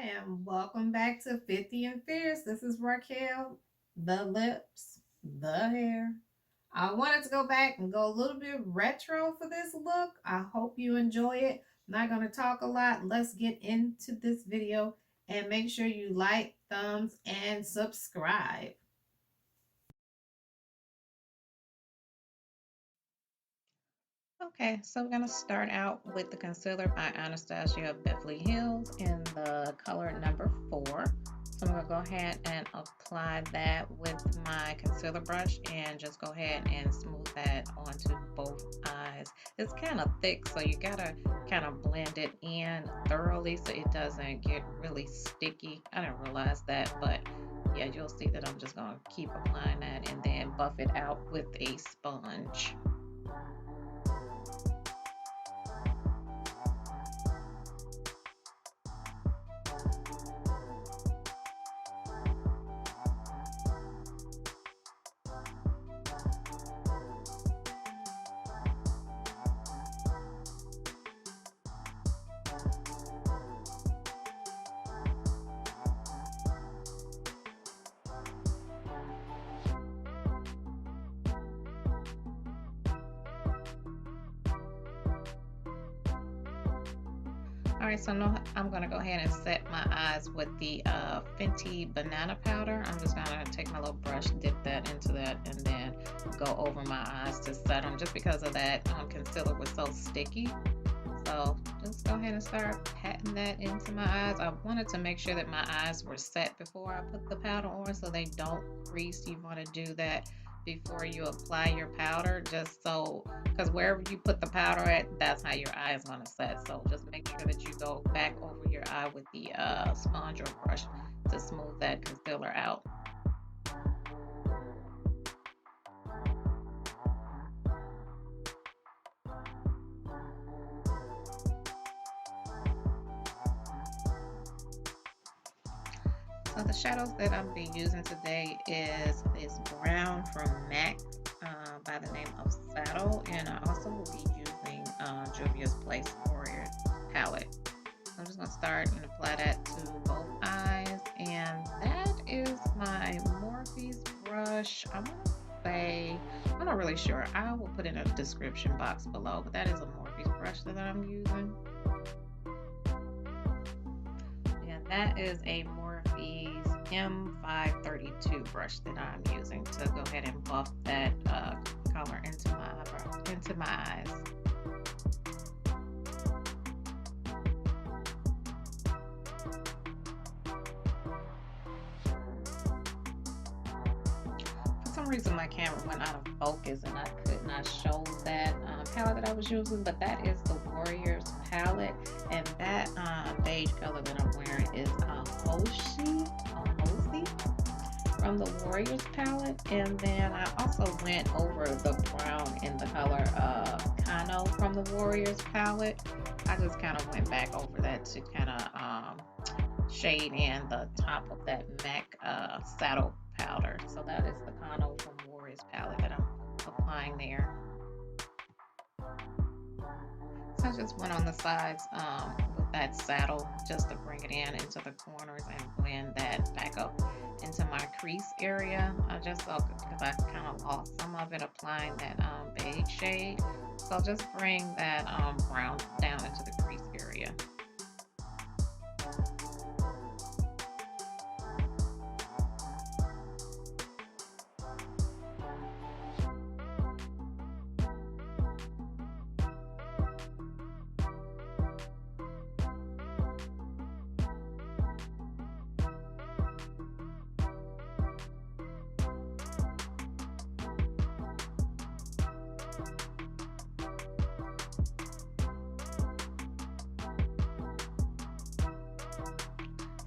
and welcome back to 50 and Fierce. This is Raquel, the lips, the hair. I wanted to go back and go a little bit retro for this look. I hope you enjoy it. I'm not going to talk a lot. Let's get into this video and make sure you like, thumbs, and subscribe. Okay, so we're going to start out with the concealer by Anastasia of Beverly Hills in the color number 4. So I'm going to go ahead and apply that with my concealer brush and just go ahead and smooth that onto both eyes. It's kind of thick, so you got to kind of blend it in thoroughly so it doesn't get really sticky. I didn't realize that, but yeah, you'll see that I'm just going to keep applying that and then buff it out with a sponge. Alright, so now I'm going to go ahead and set my eyes with the Fenty banana powder. I'm just going to take my little brush, dip that into that, and then go over my eyes to set them just because of that concealer was so sticky. So just go ahead and start patting that into my eyes. I wanted to make sure that my eyes were set before I put the powder on so they don't crease. You want to do that before you apply your powder, just so, because wherever you put the powder at, that's how your eye is going to set. So just make sure that you go back over your eye with the sponge or brush to smooth that concealer out. So the shadows that I'll be using today is this brown from MAC by the name of Saddle, and I also will be using JUVIAS Place Warrior palette. So I'm just going to start and apply that to both eyes, and that is my Morphe's brush. I'm going to say, I'm not really sure. I will put in a description box below, but that is a Morphe's brush that I'm using. And that is a Morphe's M532 brush that I'm using to go ahead and buff that color into my eyes. For some reason my camera went out of focus and I could not show that palette that I was using, but that is the Warriors palette, and that beige color that I'm wearing is AHOSI from the Warriors palette. And then I also went over the brown in the color KANO from the Warriors palette. I just kind of went back over that to kind of shade in the top of that MAC saddle powder. So that is the KANO from Warriors palette that I'm applying there. So I just went on the sides with that saddle just to bring it into the corners and blend that back up into my crease area. I just felt because I kind of lost some of it applying that beige shade. So just bring that brown down into the crease area.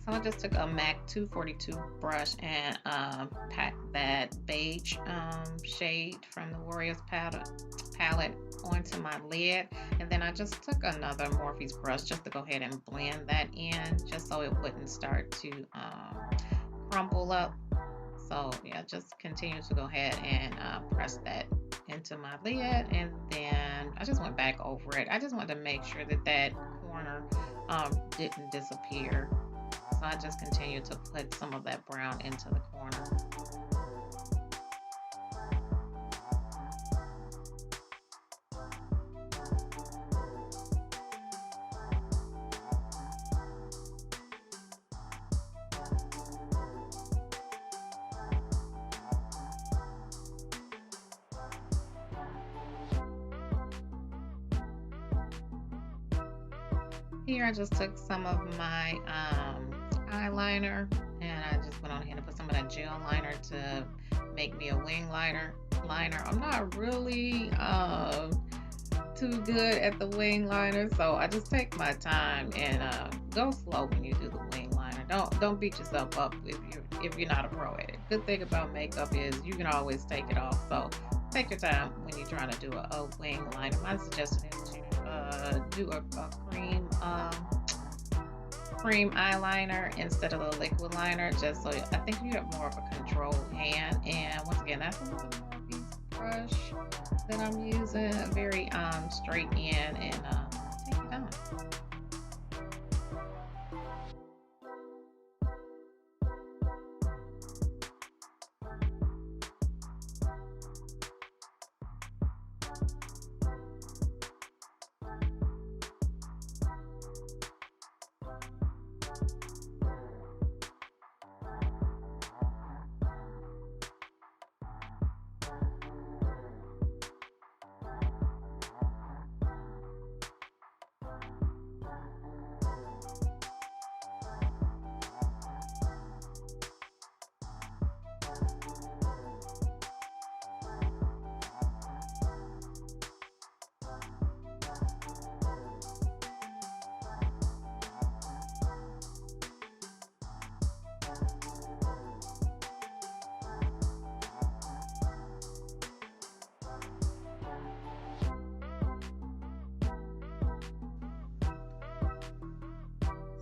So I just took a MAC 242 brush and packed that beige shade from the Warriors palette onto my lid, and then I just took another Morphe's brush just to go ahead and blend that in, just so it wouldn't start to crumple up. So yeah, just continue to go ahead and press that into my lid, and then I just went back over it. I just wanted to make sure that that corner didn't disappear. So I just continue to put some of that brown into the corner. Here I just took some of my eyeliner and I just went on ahead and put some of that gel liner to make me a wing liner. I'm not really too good at the wing liner, so I just take my time and go slow when you do the wing liner. Don't beat yourself up if you're not a pro at it. Good thing about makeup is you can always take it off, so take your time when you're trying to do a wing liner. My suggestion is to do a cream eyeliner instead of the liquid liner, just so I think you have more of a controlled hand. And once again, that's another Morphe brush that I'm using, very straight in, and take it on.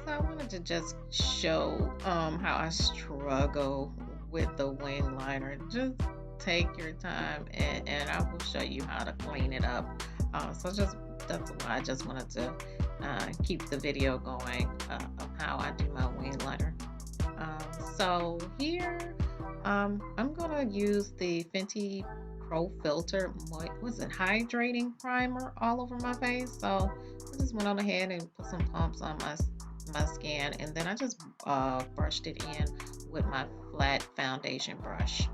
So I wanted to just show how I struggle with the wing liner. Just take your time and I will show you how to clean it up. So that's why I just wanted to keep the video going of how I do my wing liner. So here I'm gonna use the Fenty Pro Filter hydrating primer all over my face. So I just went on ahead and put some pumps on my skin, and then I just brushed it in with my flat foundation brush.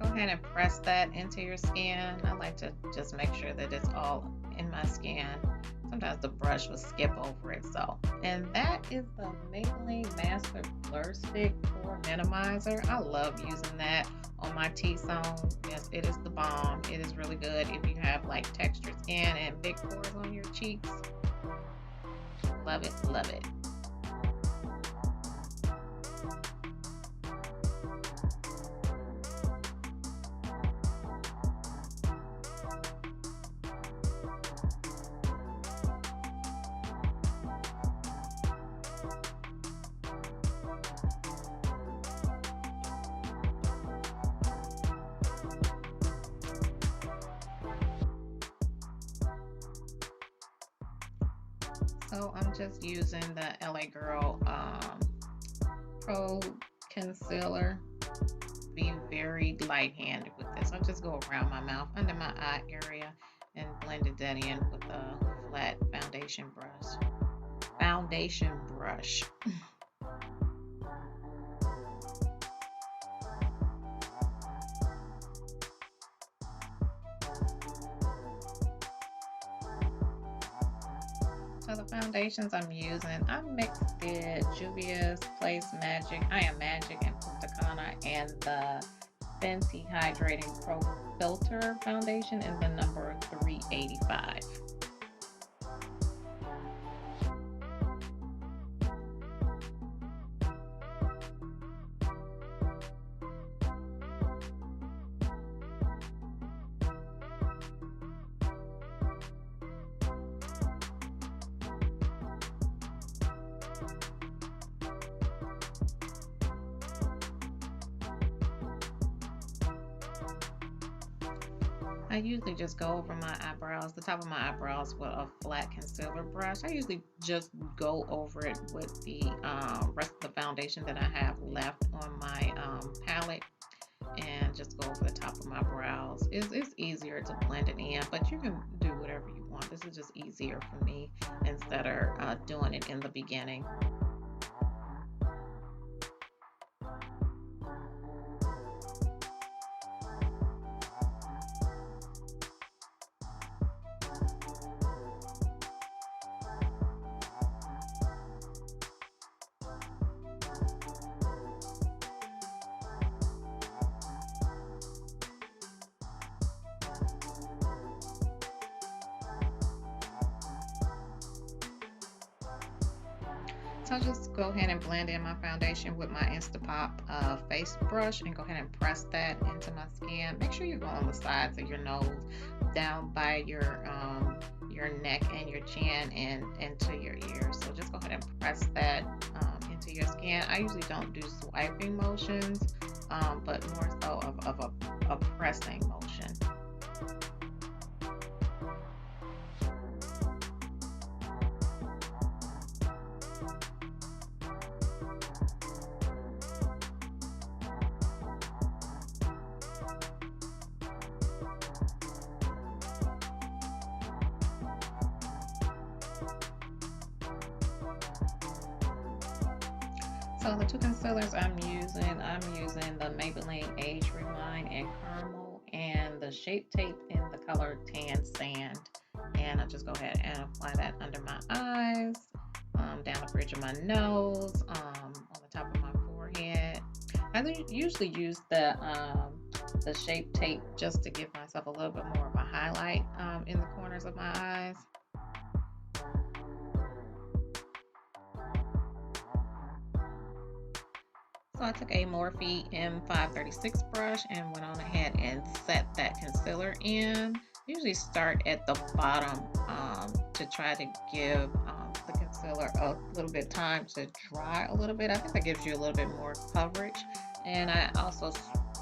Go ahead and press that into your skin. I like to just make sure that it's all in my skin. Sometimes the brush will skip over it. And that is the Maybelline Master Blur Stick Pore Minimizer. I love using that on my T-zone. Yes, it is the bomb. It is really good if you have like textured skin and big pores on your cheeks. Love it, love it. So I'm just using the LA Girl Pro Concealer. Be very light-handed with this. I just go around my mouth, under my eye area, and blended that in with a flat foundation brush. So the foundations I'm using, I mixed the JUVIAS Place Magic, I Am Magic, and PUNTA, and the Fenty Hydrating Pro Filter Foundation in the number 385. I usually just go over my eyebrows, the top of my eyebrows, with a flat concealer brush. I usually just go over it with the rest of the foundation that I have left on my palette, and just go over the top of my brows. It's easier to blend it in, but you can do whatever you want. This is just easier for me instead of doing it in the beginning. So I'll just go ahead and blend in my foundation with my Instapop face brush and go ahead and press that into my skin. Make sure you go on the sides of your nose, down by your neck and your chin, and into your ears. So just go ahead and press that into your skin. I usually don't do swiping motions, but more so of a pressing motion. So the two concealers I'm using the Maybelline Age Rewind and Caramel, and the Shape Tape in the color Tan Sand. And I'll just go ahead and apply that under my eyes, down the bridge of my nose, on the top of my forehead. I usually use the Shape Tape just to give myself a little bit more of a highlight in the corners of my eyes. So I took a Morphe M536 brush and went on ahead and set that concealer in. Usually start at the bottom to try to give the concealer a little bit of time to dry a little bit. I think that gives you a little bit more coverage. And I also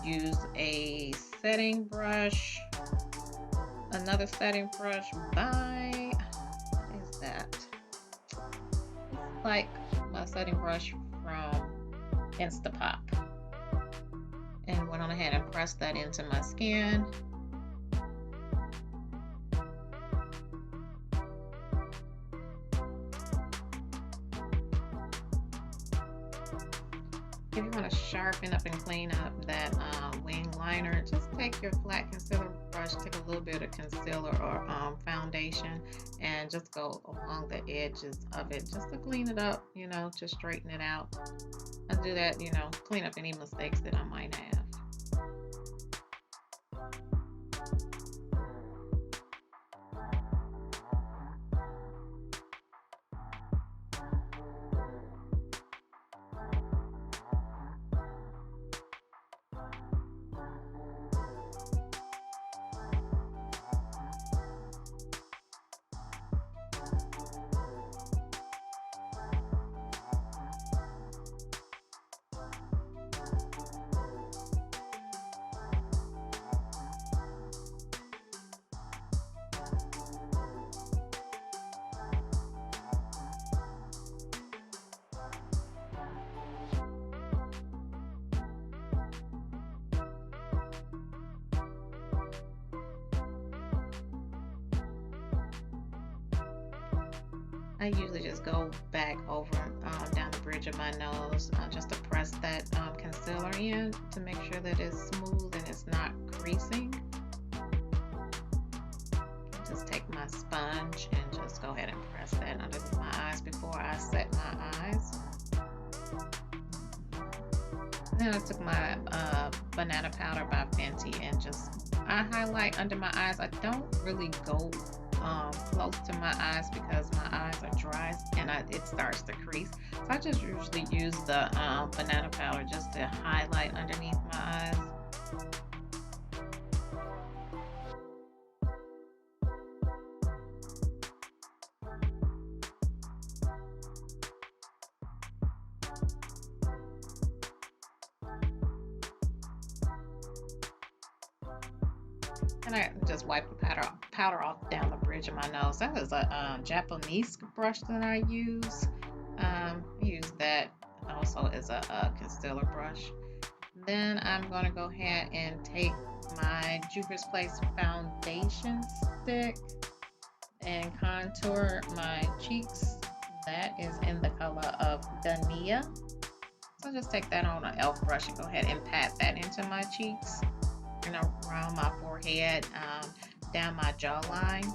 use a setting brush, another setting brush by, what is that? It's like my setting brush from Instapop, and went on ahead and pressed that into my skin. If you want to sharpen up and clean up that wing liner, just take your flat concealer brush, take a little bit of concealer or foundation, and just go along the edges of it just to clean it up, to straighten it out. I do that, clean up any mistakes that I might have. I usually just go back over down the bridge of my nose just to press that concealer in to make sure that it's smooth and it's not creasing. Just take my sponge and just go ahead and press that under my eyes before I set my eyes. Then I took my Banana Powder by Fenty, and just I highlight under my eyes. I don't really go close to my eyes because my eyes are dry and it starts to crease. So I just usually use the banana powder just to highlight underneath my eyes. And I just wipe the powder off down the bridge of my nose. That is a Japanese brush that I use. I use that also as a concealer brush. Then I'm going to go ahead and take my Juvia's Place foundation stick and contour my cheeks. That is in the color of GUNIA. So just take that on an e.l.f. brush and go ahead and pat that into my cheeks and around my forehead, down my jawline.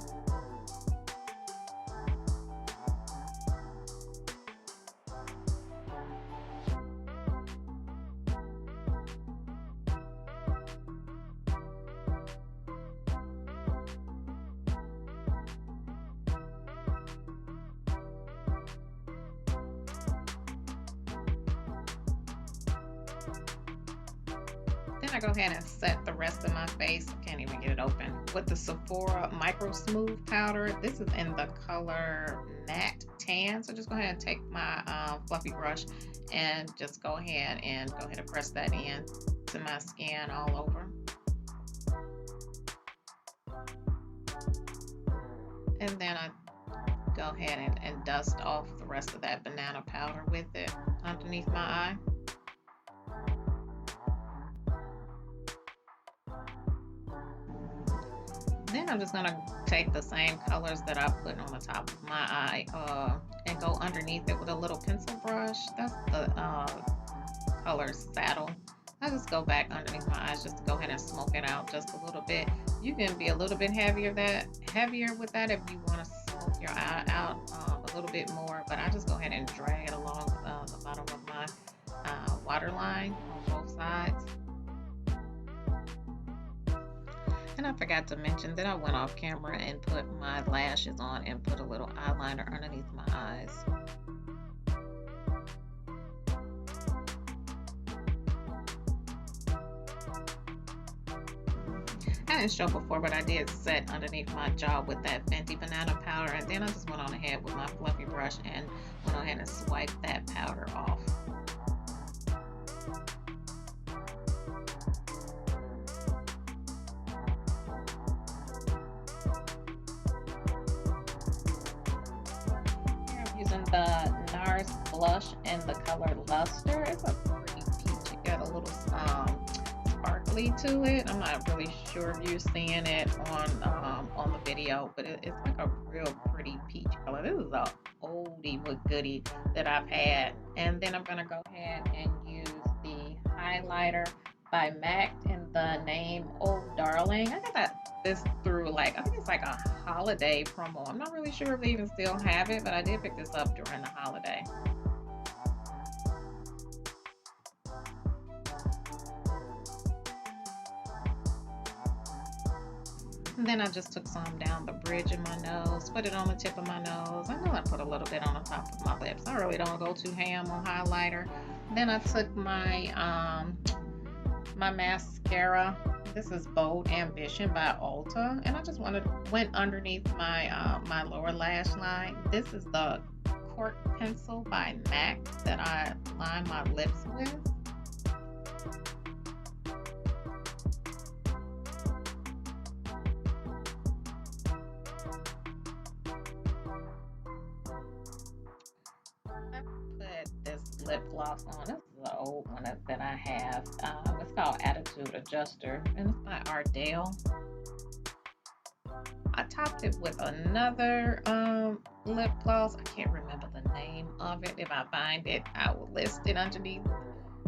Then I go ahead and set the rest of my face. I can't even get it open. With the Sephora Micro Smooth Powder. This is in the color Matte Tan. So just go ahead and take my fluffy brush and just go ahead and press that in to my skin all over. And then I go ahead and dust off the rest of that banana powder with it underneath my eye. Then I'm just gonna take the same colors that I put on the top of my eye and go underneath it with a little pencil brush. That's the color Saddle. I just go back underneath my eyes just to go ahead and smoke it out just a little bit. You can be a little bit heavier with that if you want to smoke your eye out a little bit more. But I just go ahead and drag it along the bottom of my waterline on both sides. And I forgot to mention that I went off camera and put my lashes on and put a little eyeliner underneath my eyes. I didn't show before, but I did set underneath my jaw with that Fenty banana powder, and then I just went on ahead with my fluffy brush and went on ahead and swiped that powder off. Using the NARS blush in the color Luster. It's a pretty peach. It got a little sparkly to it. I'm not really sure if you're seeing it on the video, but it's like a real pretty peach color. This is a oldie but goodie that I've had. And then I'm gonna go ahead and use the highlighter by MAC in the name Oh Darling. I got this through I think it's like a holiday promo. I'm not really sure if they even still have it, but I did pick this up during the holiday. And then I just took some down the bridge of my nose, put it on the tip of my nose. I know I put a little bit on the top of my lips. I really don't go too ham on highlighter. Then I took my my mascara. This is Bold Ambition by Ulta, and I just went underneath my my lower lash line. This is the Cork Pencil by MAC that I line my lips with. Lip gloss on. This is an old one that I have. It's called Attitude Adjuster, and it's by Ardell. I topped it with another lip gloss. I can't remember the name of it. If I find it, I will list it underneath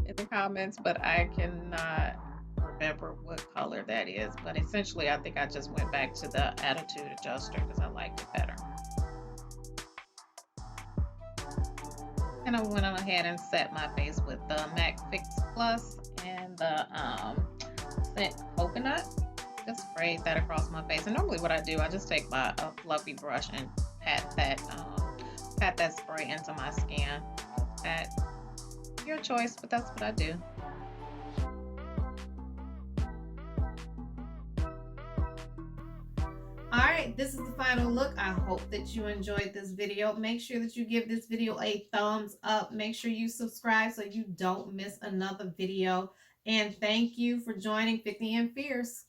in the comments, but I cannot remember what color that is. But essentially, I think I just went back to the Attitude Adjuster because I liked it better. And I went on ahead and set my face with the MAC Fix Plus, and and the scent coconut. Just sprayed that across my face. And normally what I do, I just take my fluffy brush and pat that spray into my skin. Pat your choice, but that's what I do. Alright, this is the final look. I hope that you enjoyed this video. Make sure that you give this video a thumbs up. Make sure you subscribe so you don't miss another video. And thank you for joining 50 and Fierce.